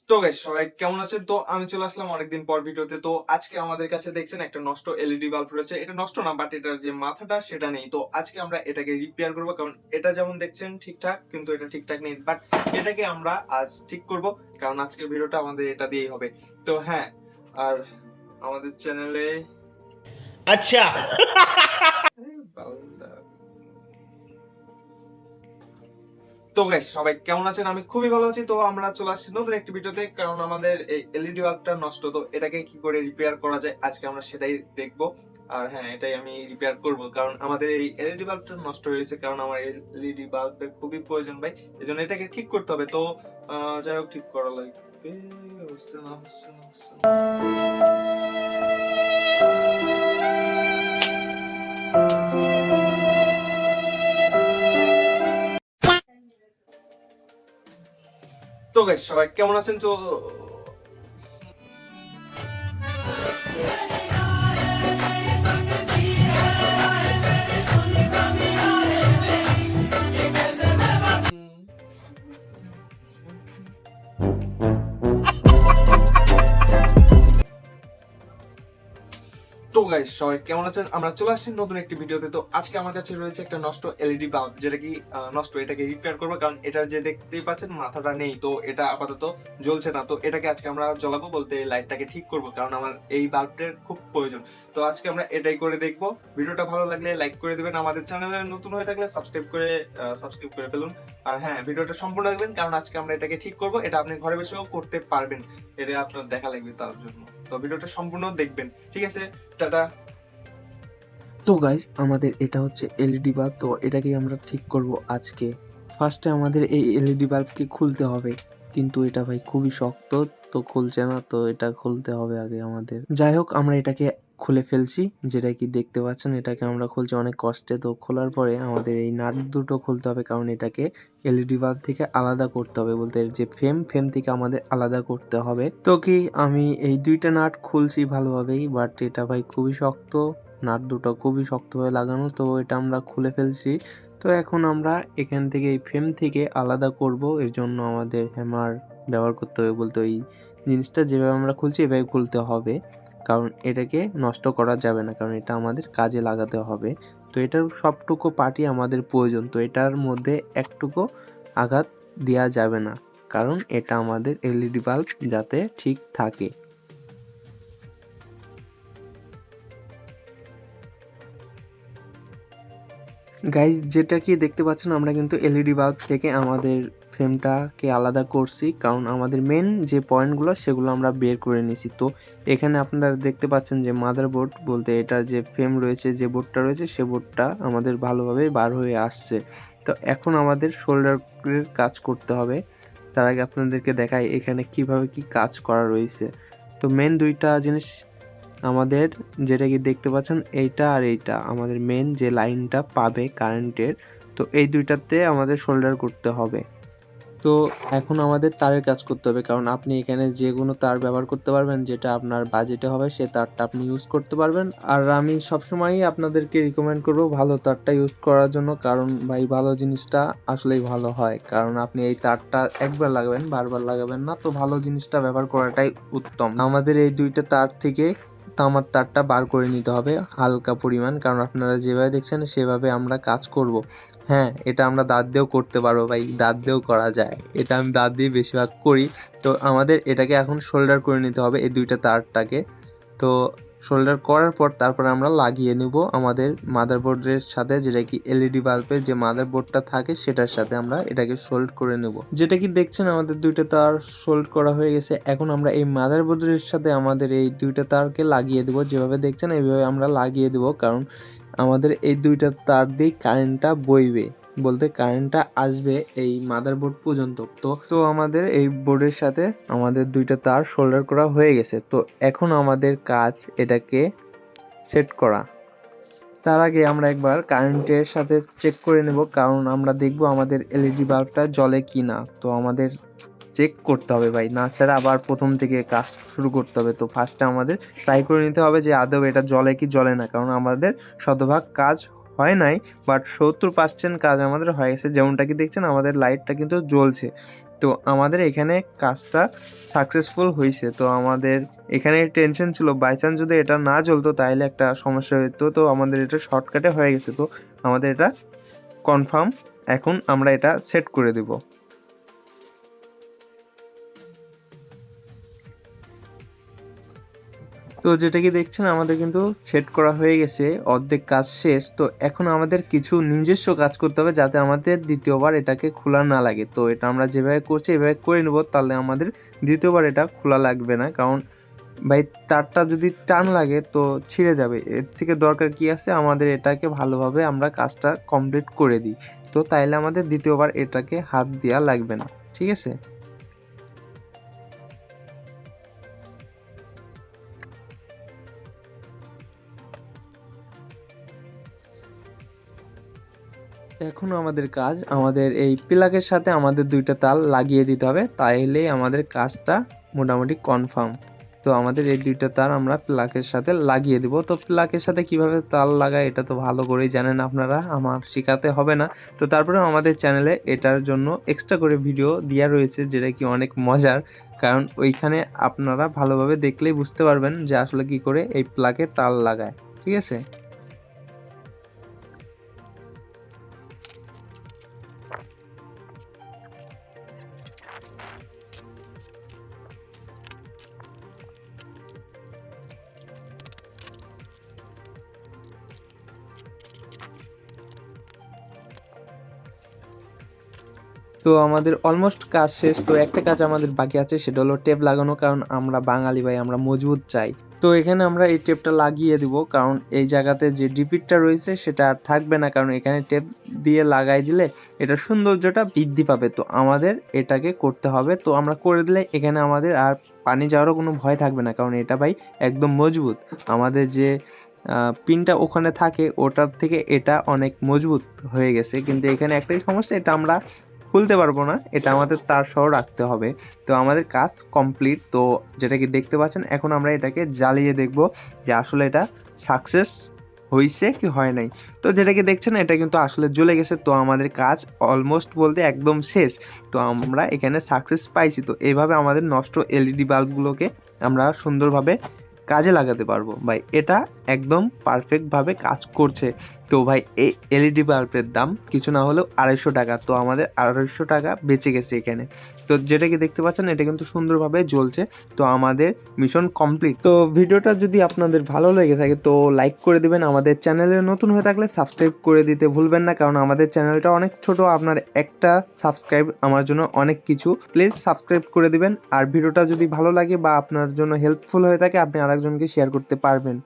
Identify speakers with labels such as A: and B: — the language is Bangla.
A: তো গাইস সবাই কেমন আছেন? তো আমি চলে আসলাম অনেকদিন পর ভিডিওতে। তো আজকে আমাদের কাছে দেখছেন একটা নষ্ট এলইডি বাল্ব রয়েছে। এটা নষ্ট না, বাট এটার যে মাথাটা সেটা নেই। তো আজকে আমরা এটাকে রিপেয়ার করব, কারণ এটা যেমন দেখছেন ঠিকঠাক, কিন্তু এটা ঠিকঠাক নেই। বাট এটাকে আমরা আজ ঠিক করব, কারণ আজকের ভিডিওটা আমাদের এটা দিয়েই হবে। তো হ্যাঁ, আর আমাদের চ্যানেলে
B: अच्छा
A: তো গাইস সবাই কেমন আছেন? আমি খুবই ভালো আছি। তো আমরা চলে আসছি নতুন একটি ভিডিওতে, কারণ আমাদের এই এলইডি বাল্বটা নষ্ট। তো এটাকে কি করে রিপেয়ার করা যায় আজকে আমরা সেটাই দেখবো। আর হ্যাঁ, এটাই আমি রিপেয়ার করব, কারণ আমাদের এই এলইডি বাল্বটা নষ্ট হয়ে গেছে। কারণ আমার এলইডি বাল্বের খুবই প্রয়োজন ভাই, এজন্য এটাকে ঠিক করতে হবে। তো যাই হোক, ঠিক করা লাগবে। হচ্ছে না, হচ্ছে না, হচ্ছে না। তো গাইস সবাই কেমন আছেন? তো তো গাইস সবাই কেমন আছেন? আমরা চলে আসছি নতুন একটি ভিডিওতে। তো আজকে আমার কাছে রয়েছে একটা নষ্ট এলইডি বাল্ব, যেটা কি নষ্ট। এটাকে রিপেয়ার করবো, কারণ এটা যে দেখতেই পাচ্ছেন মাথাটা নেই। তো এটা আপাতত জ্বলছে না। তো এটাকে আজকে আমরা জ্বলাবো, বলতে লাইটটাকে ঠিক করব, কারণ আমার এই বাল্বটার খুব প্রয়োজন। তো আজকে আমরা এটাই করে দেখবো। ভিডিওটা ভালো লাগলে লাইক করে দিবেন, আমাদের চ্যানেলে নতুন হয়ে থাকলে সাবস্ক্রাইব করে ফেলুন। আর হ্যাঁ, ভিডিওটা সম্পূর্ণ দেখবেন, কারণ আজকে আমরা এটাকে ঠিক করব। এটা আপনি ঘরে বসেও করতে পারবেন, এটা আপনার দেখা লাগবে তার জন্য। তো ভিডিওটা সম্পূর্ণ দেখবেন, ঠিক আছে? টাটা।
C: তো গাইস, আমাদের এটা হচ্ছে এলইডি বাল্ব। তো এটাকে আমরা ঠিক করব আজকে। ফার্স্টে আমাদের এই এলইডি বাল্বকে খুলতে হবে, কিন্তু এটা ভাই খুবই শক্ত, তো খুলছে না। তো এটা খুলতে হবে আগে আমাদের। যাই হোক, আমরা এটাকে খুলে ফেলছি। যেটা কি দেখতে পাচ্ছেন, এটাকে আমরা খুলছি অনেক কষ্টে। তো খোলার পরে আমাদের এই নাট দুটো খুলতে হবে, কারণ এটাকে এলইডি বাল্ব থেকে আলাদা করতে হবে, বলতে এর যে ফ্রেম থেকে আমাদের আলাদা করতে হবে। তো কি আমি এই দুইটা নাট খুলছি ভালোভাবেই, বাট এটা ভাই খুবই শক্ত। নাট দুটো খুবই শক্তভাবে লাগানো। তো এটা আমরা খুলে ফেলছি। তো এখন আমরা এখান থেকে এই ফ্রেম থেকে আলাদা করব, এর জন্য আমাদের হ্যামার ব্যবহার করতে হবে, বলতে ওই জিনিসটা যেভাবে আমরা খুলছি এভাবে খুলতে হবে, কারণ এটাকে নষ্ট করা যাবে না, কারণ এটা আমাদের কাজে লাগাতে হবে। তো এটার সবটুকু পার্টই আমাদের প্রয়োজন। তো এটার মধ্যে একটুকু আঘাত দেওয়া যাবে না, কারণ এটা আমাদের এলইডি বাল্ব যাতে ঠিক থাকে। গাইজ, যেটা কি দেখতে পাচ্ছেন, আমরা কিন্তু এলইডি বাল্ব থেকে আমাদের ফ্রেমটাকে আলাদা করছি, কারণ আমাদের মেন যে পয়েন্টগুলো সেগুলো আমরা বের করে নিছি। তো এখানে আপনারা দেখতে পাচ্ছেন যে মাদারবোর্ড, বলতে এটার যে ফ্রেম রয়েছে, যে বোর্ডটা রয়েছে, সে বোর্ডটা আমাদের ভালোভাবে বার হয়ে আসছে। তো এখন আমাদের শোল্ডারের কাজ করতে হবে। তার আগে আপনাদেরকে দেখাই এখানে কিভাবে কি কাজ করা রয়েছে। তো মেন দুইটা জিনিস আমাদের, যেটা কি দেখতে পাচ্ছেন, এইটা আর এইটা আমাদের মেন যে লাইনটা পাবে কারেন্টের। তো এই দুইটাতে আমাদের সোল্ডার করতে হবে। তো এখন আমাদের তারের কাজ করতে হবে, কারণ আপনি এখানে যে কোনো তার ব্যবহার করতে পারবেন, যেটা আপনার বাজেটে হবে সে তারটা আপনি ইউজ করতে পারবেন। আর আমি সবসময়ই আপনাদেরকে রিকমেন্ড করব ভালো তারটা ইউজ করার জন্য, কারণ ভাই ভালো জিনিসটা আসলেই ভালো হয়। কারণ আপনি এই তারটা একবার লাগাবেন, বারবার লাগাবেন না। তো ভালো জিনিসটা ব্যবহার করাটাই উত্তম। আমাদের এই দুইটা তার থেকে তামার তারটা বার করে নিতে হবে হালকা পরিমাণ, কারণ আপনারা যেভাবে দেখছেন সেভাবে আমরা কাজ করব। হ্যাঁ, এটা আমরা দাঁত দিয়েও করতে পারবো ভাই, দাঁত দিয়েও করা যায়। এটা আমি দাঁত দিয়ে বেশিরভাগ করি। তো আমাদের এটাকে এখন শোল্ডার করে নিতে হবে এই দুইটা তারটাকে। তো শোল্ডার করার পর তারপরে আমরা লাগিয়ে নেব আমাদের মাদারবোর্ডের সাথে, যেটা কি এলইডি বাল্বের যে মাদারবোর্ডটা থাকে সেটার সাথে আমরা এটাকে সোল্ড করে নেব। যেটা কি দেখছেন, আমাদের দুইটা তার সোল্ড করা হয়ে গেছে। এখন আমরা এই মাদারবোর্ডের সাথে আমাদের এই দুইটা তারকে লাগিয়ে দেব, যেভাবে দেখছেন এইভাবে আমরা লাগিয়ে দেব, কারণ আমাদের এই দুইটা তার দিয়ে কারেন্টটা বইবে, বলতে কারেন্টটা আসবে এই মাদারবোর্ড পর্যন্ত। তো আমাদের এই বোর্ডের সাথে আমাদের দুইটা তার সোল্ডার করা হয়ে গেছে। তো এখন আমাদের কাজ এটাকে সেট করা। তার আগে আমরা একবার কারেন্টের সাথে চেক করে নেব, কারণ আমরা দেখব আমাদের এলইডি বাল্বটা জ্বলে কি না। তো আমাদের চেক করতে হবে ভাই, না ছাড়া আবার প্রথম থেকে কাজ শুরু করতে হবে। তো ফার্স্টে আমাদের ট্রাই করে নিতে হবে যে আদৌ এটা জ্বলে কি জ্বলে না, কারণ আমাদের শতভাগ কাজ হয় নাই, বাট 70% কাজ আমাদের হয়ে গেছে। যেমনটা কি দেখছেন, আমাদের লাইটটা কিন্তু জ্বলছে। তো আমাদের এখানে কাজটা সাকসেসফুল হয়েছে। তো আমাদের এখানে টেনশন ছিল বাই চান্স যদি এটা না জ্বলতো তাহলে একটা সমস্যা হতো। তো আমাদের এটা শর্টকাটে হয়ে গেছে। তো আমাদের এটা কনফার্ম। এখন আমরা এটা সেট করে দেব। তো যেটা কি দেখছেন আমাদের কিন্তু সেট করা হয়ে গেছে, অর্ধেক কাজ শেষ। তো এখন আমাদের কিছু নিজস্ব কাজ করতে হবে যাতে আমাদের দ্বিতীয়বার এটাকে খোলা না লাগে। তো এটা আমরা যেভাবে করছি এভাবে করে নেব, তাহলে আমাদের দ্বিতীয়বার এটা খোলা লাগবে না। কারণ ভাই তারটা যদি টান লাগে তো ছিঁড়ে যাবে। এর থেকে দরকার কি আছে, আমাদের এটাকে ভালোভাবে আমরা কাজটা কমপ্লিট করে দিই। তো তাইলে আমাদের দ্বিতীয়বার এটাকে হাত দেওয়া লাগবে না, ঠিক আছে। এখন আমাদের কাজ, আমাদের এই প্লাগের সাথে আমাদের দুইটা তার লাগিয়ে দিতে হবে, তাইলেই আমাদের কাজটা মোটামুটি কনফার্ম। তো আমাদের এই দুইটা তার আমরা প্লাগের সাথে লাগিয়ে দিব। তো প্লাগের সাথে কিভাবে তার লাগায় এটা তো ভালো করেই জানেন আপনারা, আমার শেখাতে হবে না। তো তারপরেও আমাদের চ্যানেলে এটার জন্য এক্সট্রা করে ভিডিও দেওয়া রয়েছে, যেটা কি অনেক মজার। কারণ ওইখানে আপনারা ভালোভাবে দেখলেই বুঝতে পারবেন যে আসলে কি করে এই প্লাগে তার লাগায়, ঠিক আছে। তো আমাদের অলমোস্ট কাজ শেষ। তো একটা কাজ আমাদের বাকি আছে, সেটা হলো টেপ লাগানো। কারণ আমরা বাঙালি ভাই, আমরা মজবুত চাই। তো এখানে আমরা এই টেপটা লাগিয়ে দিব, কারণ এই জায়গাতে যে ডিফিটটা রয়েছে সেটা আর থাকবে না। কারণ এখানে টেপ দিয়ে লাগাই দিলে এটা সৌন্দর্যটা বৃদ্ধি পাবে। তো আমাদের এটাকে করতে হবে। তো আমরা করে দিলে এখানে আমাদের আর পানি যাওয়ারও কোনো ভয় থাকবে না, কারণ এটা ভাই একদম মজবুত। আমাদের যে পিনটা ওখানে থাকে ওটার থেকে এটা অনেক মজবুত হয়ে গেছে। কিন্তু এখানে একটাই সমস্যা, এটা আমরা খুলতে পারবো না, এটা আমাদের তার সহ রাখতে হবে। তো আমাদের কাজ কমপ্লিট। তো যেটা কি দেখতে পাচ্ছেন, এখন আমরা এটাকে জ্বালিয়ে দেখব যে আসলে এটা সাকসেস হয়েছে কি হয় নাই। তো যেটা কি দেখছেন এটা কিন্তু আসলে জ্বলে গেছে। তো আমাদের কাজ অলমোস্ট বলতে একদম শেষ। তো আমরা এখানে সাকসেস পাইছি। তো এইভাবে আমাদের নষ্ট এলইডি বাল্বগুলোকে আমরা সুন্দরভাবে কাজে লাগাতে পারবো। ভাই এটা একদম পারফেক্টভাবে কাজ করছে। তো ভাই এই এলইডি বাল্বের দাম কিছু না হলেও 250 টাকা। তো আমাদের 250 টাকা বেঁচে গেছে এখানে। তো যেটা কি দেখতে পাচ্ছেন এটা কিন্তু সুন্দরভাবে জ্বলছে। তো আমাদের মিশন কমপ্লিট। তো ভিডিওটা যদি আপনাদের ভালো লেগে থাকে তো লাইক করে দিবেন। আমাদের চ্যানেলে নতুন হয়ে থাকলে সাবস্ক্রাইব করে দিতে ভুলবেন না, কারণ আমাদের চ্যানেলটা অনেক ছোট। আপনার একটা সাবস্ক্রাইব আমার জন্য অনেক কিছু। প্লিজ সাবস্ক্রাইব করে দিবেন। আর ভিডিওটা যদি ভালো লাগে বা আপনার জন্য হেল্পফুল হয়ে থাকে আপনি আরেকজনকে শেয়ার করতে পারবেন।